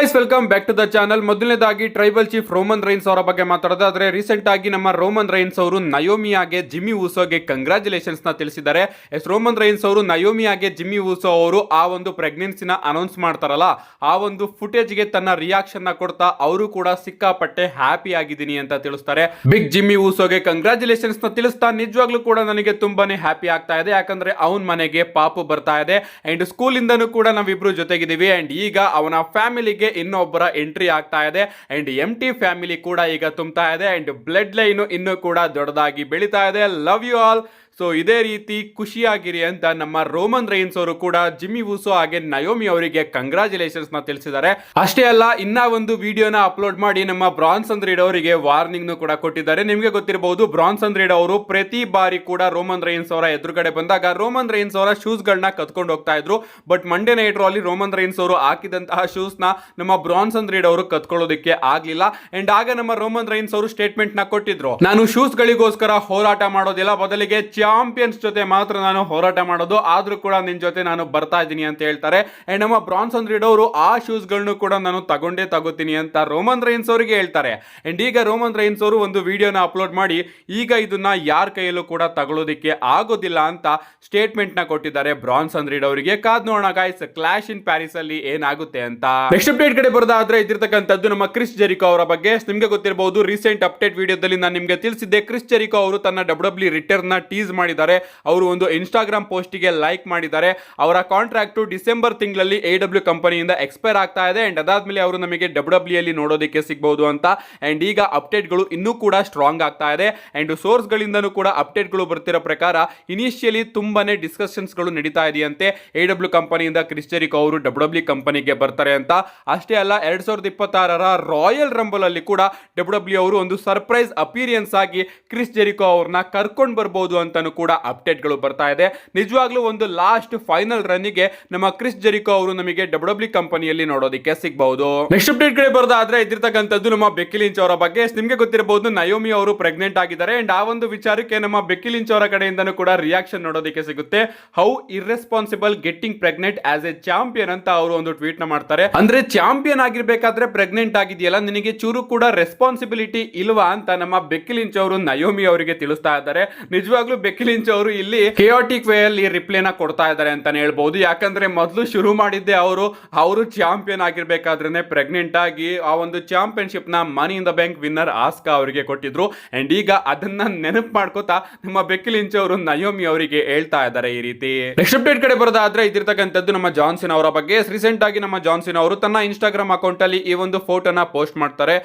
Guys, welcome back to the channel. ಮೊದಲನೇದಾಗಿ tribal chief Roman Reigns ಅವರ ಬಗ್ಗೆ ಮಾತಾಡೋದಾದ್ರೆ, recent ಆಗಿ ನಮ್ಮ ರೋಮನ್ ರೈನ್ಸ್ ಅವರು ನಯೋಮಿಯಾಗೆ ಜಿಮ್ಮಿ ಊಸೋಗೆ ಕಂಗ್ರಾಚುಲೇಷನ್ಸ್ ನ ತಿಳಿಸಿದ್ದಾರೆ. ರೋಮನ್ ರೈನ್ಸ್ ಅವರು ನಯೋಮಿಯಾಗೆ ಜಿಮ್ಮಿ ಊಸೋ ಅವರು ಆ ಒಂದು ಪ್ರೆಗ್ನೆನ್ಸಿನ ಅನೌನ್ಸ್ ಮಾಡ್ತಾರಲ್ಲ, ಆ ಒಂದು ಫುಟೇಜ್ಗೆ ತನ್ನ ರಿಯಾಕ್ಷನ್ ನ ಕೊಡ್ತಾ ಅವರು ಕೂಡ ಸಿಕ್ಕಾಪಟ್ಟೆ ಹ್ಯಾಪಿ ಆಗಿದ್ದೀನಿ ಅಂತ ತಿಳಿಸ್ತಾರೆ. ಬಿಗ್ ಜಿಮ್ಮಿ ಊಸೋಗೆ ಕಂಗ್ರಾಚುಲೇಷನ್ಸ್ ನ ತಿಳಿಸ್ತಾ, ನಿಜವಾಗ್ಲೂ ಕೂಡ ನನಗೆ ತುಂಬಾನೇ ಹ್ಯಾಪಿ ಆಗ್ತಾ ಇದೆ, ಯಾಕಂದ್ರೆ ಅವನ ಮನೆಗೆ ಪಾಪು ಬರ್ತಾ ಇದೆ ಅಂಡ್ ಸ್ಕೂಲ್ ಇಂದನೂ ಕೂಡ ನಾವಿಬ್ರು ಜೊತೆಗಿದ್ದೀವಿ ಅಂಡ್ ಈಗ ಅವನ ಫ್ಯಾಮಿಲಿಗೆ ಇನ್ನೊಬ್ಬರ ಎಂಟ್ರಿ ಆಗ್ತಾ ಇದೆ ಅಂಡ್ ಎಂಟಿ ಫ್ಯಾಮಿಲಿ ಕೂಡ ಈಗ ತುಂಬ್ತಾ ಇದೆ ಅಂಡ್ ಬ್ಲಡ್ ಲೈನ್ ಇನ್ನೂ ಕೂಡ ದೊಡ್ಡದಾಗಿ ಬೆಳೀತಾ ಇದೆ. Love you all. ಸೊ ಇದೇ ರೀತಿ ಖುಷಿಯಾಗಿರಿ ಅಂತ ನಮ್ಮ ರೋಮನ್ ರೈನ್ಸ್ ಅವರು ಕೂಡ ಜಿಮ್ಮಿ ಊಸೋ ಹಾಗೆ ನಯೋಮಿ ಅವರಿಗೆ ಕಂಗ್ರಾಚುಲೇಷನ್ಸ್ ನ ತಿಳಿಸಿದ್ದಾರೆ. ಅಷ್ಟೇ ಅಲ್ಲ, ಇನ್ನ ಒಂದು ವಿಡಿಯೋನ ಅಪ್ಲೋಡ್ ಮಾಡಿ ನಮ್ಮ ಬ್ರಾನ್ಸನ್ ರೀಡ್ ಅವರಿಗೆ ವಾರ್ನಿಂಗ್ ಕೂಡ ಕೊಟ್ಟಿದ್ದಾರೆ. ನಿಮಗೆ ಗೊತ್ತಿರಬಹುದು, ಬ್ರಾನ್ಸನ್ ರೀಡ್ ಅವರು ಪ್ರತಿ ಬಾರಿ ಕೂಡ ರೋಮನ್ ರೈನ್ಸ್ ಅವರ ಎದುರುಗಡೆ ಬಂದಾಗ ರೋಮನ್ ರೈನ್ಸ್ ಅವರ ಶೂಸ್ ಗಳನ್ನ ಕತ್ಕೊಂಡು ಹೋಗ್ತಾ ಇದ್ರು. ಬಟ್ ಮಂಡೇ ನೈಟ್ ರೋ ಅಲ್ಲಿ ರೋಮನ್ ರೈನ್ಸ್ ಅವರು ಹಾಕಿದಂತಹ ಶೂಸ್ ನ ನಮ್ಮ ಬ್ರಾನ್ಸನ್ ರೀಡ್ ಅವರು ಕತ್ಕೊಳ್ಳೋದಕ್ಕೆ ಆಗ್ಲಿಲ್ಲ ಅಂಡ್ ಆಗ ನಮ್ಮ ರೋಮನ್ ರೈನ್ಸ್ ಅವರು ಸ್ಟೇಟ್ಮೆಂಟ್ ನ ಕೊಟ್ಟಿದ್ರು, ನಾನು ಶೂಸ್ ಗಳಿಗೋಸ್ಕರ ಹೋರಾಟ ಮಾಡೋದಿಲ್ಲ, ಬದಲಿಗೆ ಚಾಂಪಿಯನ್ಸ್ ಜೊತೆ ಮಾತ್ರ ನಾನು ಹೋರಾಟ ಮಾಡೋದು, ಆದ್ರೂ ಕೂಡ ನಿನ್ ಜೊತೆ ನಾನು ಬರ್ತಾ ಇದ್ದೀನಿ ಅಂತ ಹೇಳ್ತಾರೆ. ಅಂಡ್ ನಮ್ಮ ಬ್ರಾನ್ಸನ್ ರೀಡ್ ಅವರು ಆ ಶೂಸ್ ಗಳನ್ನು ಕೂಡ ನಾನು ತಗೊಂಡೇ ತಗೋತೀನಿ ಅಂತ ರೋಮನ್ ರೈನ್ಸ್ ಅವರಿಗೆ ಹೇಳ್ತಾರೆ. ಅಂಡ್ ಈಗ ರೋಮನ್ ರೈನ್ಸ್ ಅವರು ಒಂದು ವಿಡಿಯೋನ ಅಪ್ಲೋಡ್ ಮಾಡಿ ಈಗ ಇದನ್ನ ಯಾರ ಕೈಯಲ್ಲೂ ಕೂಡ ತಗೊಳ್ಳೋದಿಕ್ಕೆ ಆಗೋದಿಲ್ಲ ಅಂತ ಸ್ಟೇಟ್ಮೆಂಟ್ ನ ಕೊಟ್ಟಿದ್ದಾರೆ ಬ್ರಾನ್ಸನ್ ರೀಡ್ ಅವರಿಗೆ. ಕಾದ್ ನೋಡೋಣ ಗೈಸ್, ಕ್ಲಾಶ್ ಇನ್ ಪ್ಯಾರಿಸ್ ಅಲ್ಲಿ ಏನಾಗುತ್ತೆ ಅಂತ. ನೆಕ್ಸ್ಟ್ ಅಪ್ಡೇಟ್ ಕಡೆ ಬರೋದಾದ್ರೆ, ಇದಿರ್ತಕ್ಕಂಥದ್ದು ನಮ್ಮ ಕ್ರಿಸ್ ಜೆರಿಕೋ ಅವರ ಬಗ್ಗೆ. ನಿಮ್ಗೆ ಗೊತ್ತಿರಬಹುದು, ರೀಸೆಂಟ್ ಅಪ್ಡೇಟ್ ವಿಡಿಯೋದಲ್ಲಿ ನಾನು ನಿಮ್ಗೆ ತಿಳಿಸಿದ್ದೆ, ಕ್ರಿಸ್ ಜೆರಿಕೋ ಅವರು ತನ್ನ ಡಬ್ಲ್ಯೂ ರಿಟರ್ನ್ ನ ಟೀಸ್ ಮಾಡಿದ್ದಾರೆ. ಅವರು ಒಂದು ಇನ್ಸ್ಟಾಗ್ರಾಮ್ ಪೋಸ್ಟ್ ಗೆ ಲೈಕ್ ಮಾಡಿದ್ದಾರೆ. ಅವರ ಕಾಂಟ್ರಾಕ್ಟ್ ಡಿಸೆಂಬರ್ ತಿಂಗಳಲ್ಲಿ AEW ಕಂಪನಿಯಿಂದ ಎಕ್ಸ್ಪೈರ್ ಆಗ್ತಾ ಇದೆ ಅಂಡ್ ಅದಾದ್ಮೇಲೆ ಅವರು ನಮಗೆ ಡಬ್ಲ್ಯೂ ಅಲ್ಲಿ ನೋಡೋದಕ್ಕೆ ಸಿಗಬಹುದು ಅಂತ. ಅಂಡ್ ಈಗ ಅಪ್ಡೇಟ್ ಗಳು ಇನ್ನೂ ಕೂಡ ಸ್ಟ್ರಾಂಗ್ ಆಗ್ತಾ ಇದೆ ಅಂಡ್ ಸೋರ್ಸ್ ಗಳಿಂದನೂ ಕೂಡ ಅಪ್ಡೇಟ್ ಗಳು ಬರ್ತಿರೋ ಪ್ರಕಾರ ಇನಿಷಿಯಲಿ ತುಂಬಾನೇ ಡಿಸ್ಕಷನ್ಸ್ ಗಳು ನಡೀತಾ ಇದೆಯಂತೆ. AEW ಕಂಪನಿಯಿಂದ ಕ್ರಿಸ್ ಜೆರಿಕೋ ಅವರು ಡಬ್ಲ್ಯೂ ಕಂಪನಿಗೆ ಬರ್ತಾರೆ ಅಂತ. ಅಷ್ಟೇ ಅಲ್ಲ, 2026ರ ರಾಯಲ್ ರಂಬಲ್ ಅಲ್ಲಿ ಕೂಡ ಡಬ್ಲ್ಯೂ ಅವರು ಒಂದು ಸರ್ಪ್ರೈಸ್ ಅಪಿಯರೆನ್ಸ್ ಆಗಿ ಕ್ರಿಸ್ ಜೆರಿಕೋ ಅವ್ರನ್ನ ಕರ್ಕೊಂಡು ಬರ್ಬೋದು ಅಂತಾನು ಕೂಡ ಅಪ್ಡೇಟ್ ಗಳು ಬರ್ತಾ ಇದೆ. ನಿಜವಾಗ್ಲೂ ಒಂದು ಲಾಸ್ಟ್ ಫೈನಲ್ ರನ್ ಗೆ ನಮ್ಮ ಕ್ರಿಸ್ ಜೆರಿಕೋ ಅವರು ನಮಗೆ ಡಬ್ಲ್ಯೂ ಕಂಪನಿಯಲ್ಲಿ ನೋಡೋದಕ್ಕೆ ಸಿಗಬಹುದು. ನೆಕ್ಸ್ಟ್ ಅಪ್ಡೇಟ್ ಕಡೆ ಬರೋದಾದ್ರೆ, ಇದಿರ್ತಕ್ಕಂಥದ್ದು ನಮ್ಮ ಬೆಕ್ಕಿ ಲಿಂಚ್ ಅವರ ಬಗ್ಗೆ. ನಿಮಗೆ ಗೊತ್ತಿರಬಹುದು, ನಯೋಮಿ ಅವರು ಪ್ರೆಗ್ನೆಂಟ್ ಆಗಿದ್ದಾರೆ ಅಂಡ್ ಆ ಒಂದು ವಿಚಾರಕ್ಕೆ ನಮ್ಮ ಬೆಕ್ಕಿ ಲಿಂಚ್ ಅವರ ಕಡೆಯಿಂದನೂ ಕೂಡ ರಿಯಾಕ್ಷನ್ ನೋಡೋದಕ್ಕೆ ಸಿಗುತ್ತೆ. How irresponsible getting pregnant as A champion ಅಂತ ಅವರು ಒಂದು ಟ್ವೀಟ್ ನ ಮಾಡ್ತಾರೆ. ಅಂದ್ರೆ ಚಾಂಪಿಯನ್ ಆಗಿರ್ಬೇಕಾದ್ರೆ ಪ್ರೆಗ್ನೆಂಟ್ ಆಗಿದೆಯಲ್ಲ, ನಿನಗೆ ಚೂರು ಕೂಡ ರೆಸ್ಪಾನ್ಸಿಬಿಲಿಟಿ ಇಲ್ವಾ ಅಂತ ನಮ್ಮ ಬೆಕ್ಕಿ ಲಿಂಚ್ ಅವರು ನಯೋಮಿ ಅವರಿಗೆ ತಿಳಿಸ್ತಾ ಇದ್ದಾರೆ. ನಿಜವಾಗ್ಲೂ ಬೆಕ್ಕಿ ಲಿಂಚ್ ಅವರು ಇಲ್ಲಿ ಕೆಯೋಟಿಕ್ ವೇ ಅಲ್ಲಿ ರಿಪ್ಲೈನ ಕೊಡ್ತಾ ಇದ್ದಾರೆ ಅಂತಾನೆ ಹೇಳ್ಬಹುದು. ಯಾಕಂದ್ರೆ ಮೊದಲು ಶುರು ಮಾಡಿದ್ದೆ ಅವರು ಚಾಂಪಿಯನ್ ಆಗಿರ್ಬೇಕಾದ್ರೆ ಪ್ರೆಗ್ನೆಂಟ್ ಆಗಿ ಆ ಒಂದು ಚಾಂಪಿಯನ್ಶಿಪ್ ನ ಮನಿ ಇನ್ ದ ಬ್ಯಾಂಕ್ ವಿನ್ನರ್ ಆಸ್ಕಾ ಅವರಿಗೆ ಕೊಟ್ಟಿದ್ರು ಅಂಡ್ ಈಗ ಅದನ್ನ ನೆನಪು ಮಾಡ್ಕೋತಾ ನಮ್ಮ ಬೆಕ್ಕಿ ಲಿಂಚ್ ಅವರು ನಯೋಮಿ ಅವರಿಗೆ ಹೇಳ್ತಾ ಇದ್ದಾರೆ ಈ ರೀತಿ. ನೆಕ್ಸ್ಟ್ ಅಪ್ಡೇಟ್ ಕಡೆ ಬರೋದಾದ್ರೆ, ಇದಿರ್ತಕ್ಕಂಥದ್ದು ನಮ್ಮ ಜಾನ್ಸಿನ್ ಅವರ ಬಗ್ಗೆ. ರೀಸೆಂಟ್ ಆಗಿ ನಮ್ಮ ಜಾನ್ಸಿನ್ ಅವರು ತನ್ನ ಇನ್ಸ್ಟಾಗ್ರಾಮ್ ಅಕೌಂಟ್ ಅಲ್ಲಿ ಈ ಒಂದು ಫೋಟೋನ ಪೋಸ್ಟ್ ಮಾಡ್ತಾರೆ.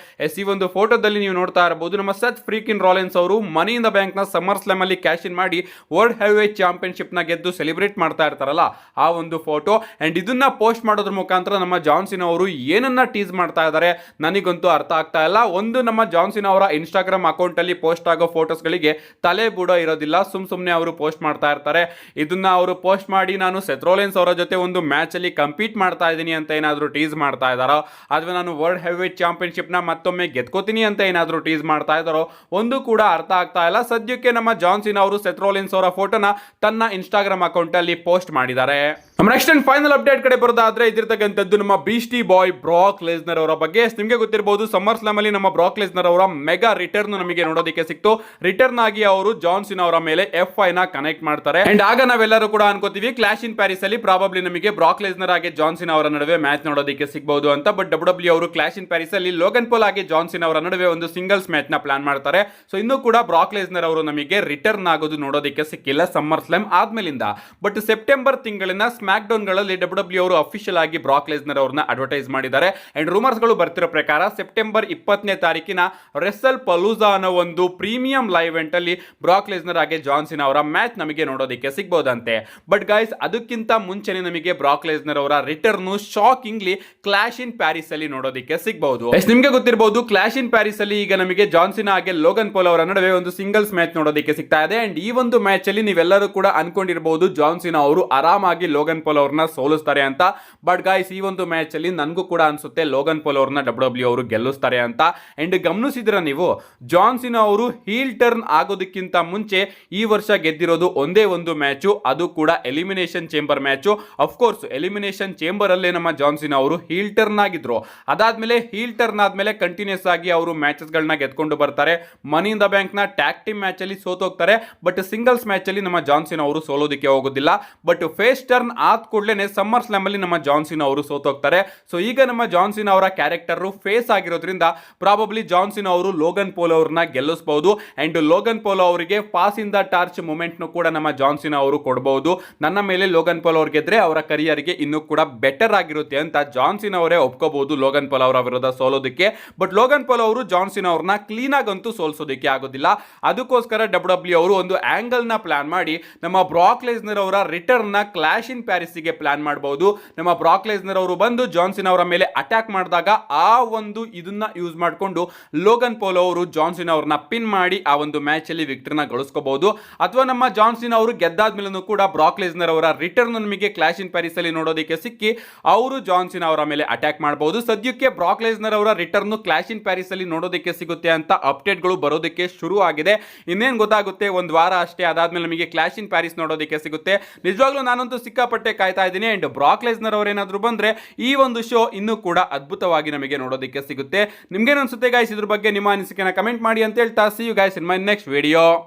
ಈ ಒಂದು ಫೋಟೋದಲ್ಲಿ ನೀವು ನೋಡ್ತಾ ಇರಬಹುದು, ನಮ್ಮ ಸತ್ ಫ್ರೀಕಿನ್ ರಾಲಿನ್ಸ್ ಅವರು ಮನಿ ಇನ್ ದ ಬ್ಯಾಂಕ್ ನ ಸಮ್ಮರ್ ಸ್ಲಾಮ್ ಅಲ್ಲಿ ಕ್ಯಾಶ್ ಇನ್ ಮಾಡಿ ವರ್ಲ್ಡ್ ಹೆವಿವೇಟ್ ಚಾಂಪಿಯನ್ಶಿಪ್ ನ ಗೆದ್ದು ಸೆಲೆಬ್ರೇಟ್ ಮಾಡ್ತಾ ಇರ್ತಾರಲ್ಲ, ಆ ಒಂದು ಫೋಟೋ. ಅಂಡ್ ಇದನ್ನ ಪೋಸ್ಟ್ ಮಾಡೋದ್ರ ಮುಖಾಂತರ ನಮ್ಮ ಜಾನ್ಸಿನ್ ಅವರು ಏನನ್ನ ಟೀಸ್ ಮಾಡ್ತಾ ಇದ್ದಾರೆ ನನಗಂತೂ ಅರ್ಥ ಆಗ್ತಾ ಇಲ್ಲ. ಒಂದು, ನಮ್ಮ ಜಾನ್ಸಿನ್ ಅವರ ಇನ್ಸ್ಟಾಗ್ರಾಮ್ ಅಕೌಂಟ್ ಅಲ್ಲಿ ಪೋಸ್ಟ್ ಆಗೋ ಫೋಟೋಸ್ ಗಳಿಗೆ ತಲೆ ಬುಡ ಇರೋದಿಲ್ಲ, ಸುಮ್ನೆ ಅವರು ಪೋಸ್ಟ್ ಮಾಡ್ತಾ ಇರ್ತಾರೆ. ಇದನ್ನ ಅವರು ಪೋಸ್ಟ್ ಮಾಡಿ ನಾನು ಸೆತ್ರೋಲೆನ್ಸ್ ಅವರ ಜೊತೆ ಒಂದು ಮ್ಯಾಚ್ ಅಲ್ಲಿ ಕಂಪೀಟ್ ಮಾಡ್ತಾ ಇದ್ದೀನಿ ಅಂತ ಏನಾದ್ರು ಟೀಸ್ ಮಾಡ್ತಾ ಇದಾರೋ, ಅಥವಾ ನಾನು ವರ್ಲ್ಡ್ ಹೆವಿವೇಟ್ ಚಾಂಪಿಯನ್ಶಿಪ್ ನ ಮತ್ತೊಮ್ಮೆ ಗೆದ್ಕೋತೀನಿ ಅಂತ ಏನಾದ್ರು ಟೀಸ್ ಮಾಡ್ತಾ ಇದಾರೋ, ಒಂದು ಕೂಡ ಅರ್ಥ ಆಗ್ತಾ ಇಲ್ಲ. ಸದ್ಯಕ್ಕೆ ನಮ್ಮ ಜಾನ್ಸಿನ್ ಅವರು ಸೆತ್ರೋಲೆನ್ಸ್ ಅವರ ಫೋಟೋನ ತನ್ನ ಇನ್ಸ್ಟಾಗ್ರಾಮ್ ಅಕೌಂಟ್ ಅಲ್ಲಿ ಪೋಸ್ಟ್ ಮಾಡಿದ್ದಾರೆ. ನಮ್ಮ ನೆಕ್ಸ್ಟ್ ಅಂಡ್ ಫೈನಲ್ ಅಪ್ಡೇಟ್ ಕಡೆ ಬರೋದಾದ್ರೆ, ಇದಿರ್ತಕ್ಕಂಥದ್ದು ನಮ್ಮ ಬೀಸ್ಟಿ ಬಾಯ್ ಬ್ರಾಕ್ ಲೆಸ್ನರ್ ಅವರ ಬಗ್ಗೆ. ನಿಮಗೆ ಗೊತ್ತಿರಬಹುದು, ಸಮ್ಮರ್ ಸ್ಲಾಮ್ ಅಲ್ಲಿ ನಮ್ಮ ಬ್ರಾಕ್ ಲೆಸ್ನರ್ ಅವರ ಮೆಗಾ ರಿಟರ್ನ್ ನಮಗೆ ನೋಡೋದಕ್ಕೆ ಸಿಕ್ತು. ರಿಟರ್ನ್ ಆಗಿ ಅವರು ಜಾನ್ಸಿನ್ ಅವರ ಮೇಲೆ F5 ನ ಕನೆಕ್ಟ್ ಮಾಡ್ತಾರೆ ಅಂಡ್ ಆಗ ನಾವೆಲ್ಲರೂ ಕೂಡ ಅನ್ಕೋತೀವಿ ಕ್ಲಾಶ್ ಇನ್ ಪ್ಯಾರಿಸ್ ಅಲ್ಲಿ ಪ್ರಾಬಬ್ಲಿ ನಮಗೆ ಬ್ರಾಕ್ ಲೆಸ್ನರ್ ಆಗಿ ಜಾನ್ಸಿನ್ ಅವರ ನಡುವೆ ಮ್ಯಾಚ್ ನೋಡೋದಕ್ಕೆ ಸಿಗಬಹುದು ಅಂತ. ಬಟ್ ಡಬ್ಲ್ಯೂ ಅವರು ಕ್ಲಾಶ್ ಇನ್ ಪ್ಯಾರಿಸ್ ಅಲ್ಲಿ ಲೋಗನ್ ಪಾಲ್ ಆಗಿ ಜಾನ್ಸಿನ್ ಅವರ ನಡುವೆ ಒಂದು ಸಿಂಗಲ್ಸ್ ಮ್ಯಾಚ್ ನ ಪ್ಲಾನ್ ಮಾಡ್ತಾರೆ. ಸೊ ಇನ್ನೂ ಕೂಡ ಬ್ರಾಕ್ ಲೆಸ್ನರ್ ಅವರು ನಮಗೆ ರಿಟರ್ನ್ ಆಗೋದು ನೋಡೋದಕ್ಕೆ ಸಿಕ್ಕಿಲ್ಲ ಸಮ್ಮರ್ ಸ್ಲಾಮ್ ಆದ್ಮೇಲಿಂದ. ಬಟ್ ಸೆಪ್ಟೆಂಬರ್ ತಿಂಗಳಿನ ಸ್ಮ್ಯಾಕ್ ಡೌನ್ ಗಳಲ್ಲಿ ಡಬ್ಲ್ಯೂ ಅವರು ಅಫಿಷಿಯಲ್ ಆಗಿ ಬ್ರಾಕ್ ಲೆಸ್ನರ್ ಅವರನ್ನ ಅಡ್ವರ್ಟೈಸ್ ಮಾಡಿದ್ದಾರೆ ಅಂಡ್ ರೂಮರ್ಸ್ ಗಳು ಬರ್ತಿರೋ ಪ್ರಕಾರ ಸೆಪ್ಟೆಂಬರ್ 20ನೇ ತಾರೀಕಿನ ರೆಸಲ್ ಪಲೂಜಾ ಅನ್ನೋ ಒಂದು ಪ್ರೀಮಿಯಂ ಲೈವ್ ಇವೆಂಟ್ ಅಲ್ಲಿ ಬ್ರಾಕ್ ಲೆಸ್ನರ್ ಆಗಿ ಜಾನ್ಸಿನ್ ಅವರ ಮ್ಯಾಚ್ ನಮಗೆ ನೋಡೋದಕ್ಕೆ ಸಿಗಬಹುದಂತೆ. ಬಟ್ ಗೈಸ್, ಅದಕ್ಕಿಂತ ಮುಂಚೆನೆ ನಮಗೆ ಬ್ರಾಕ್ ಲೆಸ್ನರ್ ಅವರ return shockingly clash in Paris ಅಲ್ಲಿ ನೋಡೋದಕ್ಕೆ ಸಿಗಬಹುದು. ನಿಮಗೆ ಗೊತ್ತಿರಬಹುದು, ಕ್ಲಾಶ್ ಇನ್ ಪ್ಯಾರಿಸ್ ಅಲ್ಲಿ ಈಗ ನಮಗೆ ಜಾನ್ಸಿನ್ ಹಾಗೆ ಲೋಗನ್ ಪಾಲ್ ಅವರ ನಡುವೆ ಒಂದು ಸಿಂಗಲ್ಸ್ ಮ್ಯಾಚ್ ನೋಡೋದಕ್ಕೆ ಸಿಗ್ತಾ ಇದೆ ಅಂಡ್ ಈ ಒಂದು ಮ್ಯಾಚ್ ಅಲ್ಲಿ ನೀವೆಲ್ಲರೂ ಕೂಡ ಅನ್ಕೊಂಡಿರಬಹುದು ಜಾನ್ಸಿನ್ ಅವರು ಆರಾಮಾಗಿ ಲೋಗನ್ ಲೋಗನ್ ಪಾಲ್ ಅವ್ರನ್ನ ಸೋಲಿಸ್ತಾರೆ ಅಂತ. ಬಟ್ ಗಾಯ್ಸ್, ಈ ಒಂದು ಮ್ಯಾಚ್ ಅಲ್ಲಿ ನನಗೂ ಕೂಡ ಅನ್ಸುತ್ತೆ ಲೋಗನ್ ಪಾಲ್ ಅವ್ರನ್ನ ಡಬ್ಲ್ಯೂ ಅವರು ಗೆಲ್ಲಿಸ್ತಾರೆ ಅಂತ. ಅಂಡ್ ಗಮನಿಸಿದ್ರ ನೀವು, ಜಾನ್ ಸಿನಾ ಅವರು ಹೀಲ್ ಟರ್ನ್ ಆಗೋದಕ್ಕಿಂತ ಮುಂಚೆ ಈ ವರ್ಷ ಗೆದ್ದಿರೋದು ಒಂದೇ ಒಂದು ಮ್ಯಾಚು, ಅದು ಕೂಡ elimination chamber match. Of course elimination chamber ಅಲ್ಲೇ ನಮ್ಮ ಜಾನ್ ಸಿನಾ ಅವರು ಹೀಲ್ ಟರ್ನ್ ಆಗಿದ್ರು. ಅದಾದ್ಮೇಲೆ ಹೀಲ್ ಟರ್ನ್ ಆದ್ಮೇಲೆ ಕಂಟಿನ್ಯೂಸ್ ಆಗಿ ಅವರು ಮ್ಯಾಚಸ್ ಗಳನ್ನ ಗೆದ್ಕೊಂಡು ಬರ್ತಾರೆ. ಮನಿ ಇನ್ ದ ಬ್ಯಾಂಕ್ ನ ಟ್ಯಾಗ್ ಟೀಮ್ ಮ್ಯಾಚ್ ಅಲ್ಲಿ ಸೋತೋಗ್ತಾರೆ. ಬಟ್ ಸಿಂಗಲ್ಸ್ ಮ್ಯಾಚ್ ಅಲ್ಲಿ ನಮ್ಮ ಜಾನ್ ಸಿನಾ ಅವರು ಸೋಲೋದಕ್ಕೆ ಹೋಗೋದಿಲ್ಲ. ಬಟ್ ಫೇಸ್ ಟರ್ನ್ ಆದ ಕೂಡಲೇ ಸಮ್ಮರ್ ಸ್ಲಾಮ್ ಅಲ್ಲಿ ನಮ್ಮ ಜಾನ್ ಸಿನಾ ಅವರು ಸೋತೋಗ್ತಾರೆ. ಸೊ ಈಗ ನಮ್ಮ ಜಾನ್ ಸಿನಾ ಅವರ ಕ್ಯಾರೆಕ್ಟರ್ ಫೇಸ್ ಆಗಿರೋದ್ರಿಂದ ಪ್ರಾಬಬ್ಲಿ ಜಾನ್ ಸಿನಾ ಅವರು ಲೋಗನ್ ಪಾಲ್ ಅವ್ರನ್ನ ಗೆಲ್ಲಿಸಬಹುದು. ಅಂಡ್ ಲೋಗನ್ ಪಾಲ್ ಅವರಿಗೆ pass in the torch moment ಕೂಡ ನಮ್ಮ ಜಾನ್ ಸಿನಾ ಅವರು ಕೊಡಬಹುದು. ನನ್ನ ಮೇಲೆ ಲೋಗನ್ ಪಾಲ್ ಅವ್ರು ಗೆದ್ರೆ ಅವರ ಕರಿಯರ್ ಗೆ ಇನ್ನೂ ಕೂಡ ಬೆಟರ್ ಆಗಿರುತ್ತೆ ಅಂತ ಜಾನ್ ಸಿನಾ ಅವರೇ ಒಪ್ಕೋಬಹುದು ಲೋಗನ್ ಪಾಲ್ ಅವರ ವಿರುದ್ಧ ಸೋಲೋದಕ್ಕೆ. ಬಟ್ ಲೋಗನ್ ಪಾಲ್ ಅವರು ಜಾನ್ ಸಿನಾ ಅವ್ರನ್ನ ಕ್ಲೀನ್ ಆಗಂತೂ ಸೋಲಿಸೋದಕ್ಕೆ ಆಗೋದಿಲ್ಲ. ಅದಕ್ಕೋಸ್ಕರ ಡಬ್ಲ್ಯೂ ಅವರು ಒಂದು ಆಂಗಲ್ ನ ಪ್ಲಾನ್ ಮಾಡಿ ನಮ್ಮ ಬ್ರಾಕ್ ಲೆಸ್ನರ್ ಅವರ ರಿಟರ್ನ್ ನ ಕ್ಲಾಶ್ ಇನ್ ಪ್ಯಾರಿಸ್ ಗೆ ಪ್ಲಾನ್ ಮಾಡಬಹುದು. ನಮ್ಮ ಬ್ರಾಕ್ ಲೆಸ್ನರ್ ಅವರು ಬಂದು ಜಾನ್ ಸಿನಾ ಅವರ ಮೇಲೆ ಅಟ್ಯಾಕ್ ಮಾಡಿದಾಗ ಆ ಒಂದು ಇದನ್ನ ಯೂಸ್ ಮಾಡಿಕೊಂಡು ಲೋಗನ್ ಪಾಲ್ ಅವರು ಜಾನ್ ಸಿನಾ ಅವ್ರನ್ನ ಪಿನ್ ಮಾಡಿ ಆ ಒಂದು ಮ್ಯಾಚ್ ಅಲ್ಲಿ ವಿಕ್ಟರಿನ ಗಳಿಸ್ಕೋಬಹುದು. ಅಥವಾ ನಮ್ಮ ಜಾನ್ ಸಿನಾ ಅವರು ಗೆದ್ದಾದ್ಮೇಲೂ ಕೂಡ ಬ್ರಾಕ್ ಲೆಸ್ನರ್ ಅವರ ರಿಟರ್ನ್ ನಮಗೆ ಕ್ಲಾಶ್ ಇನ್ ಪ್ಯಾರಿಸ್ ಅಲ್ಲಿ ನೋಡೋದಕ್ಕೆ ಸಿಕ್ಕಿ ಅವರು ಜಾನ್ ಸಿನಾ ಅವರ ಮೇಲೆ ಅಟ್ಯಾಕ್ ಮಾಡಬಹುದು. ಸದ್ಯಕ್ಕೆ ಬ್ರಾಕ್ ಲೆಸ್ನರ್ ಅವರ ರಿಟರ್ನ್ ಕ್ಲಾಶ್ ಇನ್ ಪ್ಯಾರಿಸ್ ಅಲ್ಲಿ ನೋಡೋದಕ್ಕೆ ಸಿಗುತ್ತೆ ಅಂತ ಅಪ್ಡೇಟ್ ಗಳು ಬರೋದಕ್ಕೆ ಶುರು ಆಗಿದೆ. ಇನ್ನೇನು ಗೊತ್ತಾಗುತ್ತೆ, ಒಂದು ವಾರ ಅಷ್ಟೇ, ಅದಾದ್ಮೇಲೆ ನಮಗೆ ಕ್ಲಾಶ್ ಇನ್ ಪ್ಯಾರಿಸ್ ನೋಡೋದಕ್ಕೆ ಸಿಗುತ್ತೆ. ನಿಜವಾಗ್ಲೂ ನಾನಂತೂ ಸಿಕ್ಕಾಪಟ್ಟೆ ಕಾಯ್ತಾ ಇದ್ದೀನಿ. ಅಂಡ್ ಬ್ರಾಕ್ ಲೆಸ್ನರ್ ಅವರೇನಾದ್ರೂ ಬಂದ್ರೆ ಈ ಒಂದು ಶೋ ಇನ್ನೂ ಕೂಡ ಅದ್ಭುತವಾಗಿ ನಮಗೆ ನೋಡೋದಕ್ಕೆ ಸಿಗುತ್ತೆ. ನಿಮ್ಗೇನು ಅನ್ಸುತ್ತೆ ಗೈಸ್ ಇದ್ರ ಬಗ್ಗೆ? ನಿಮ್ಮ ಅನಿಸಿಕೆನ ಕಮೆಂಟ್ ಮಾಡಿ ಅಂತ ಹೇಳ್ತಾ, see you guys in my next video.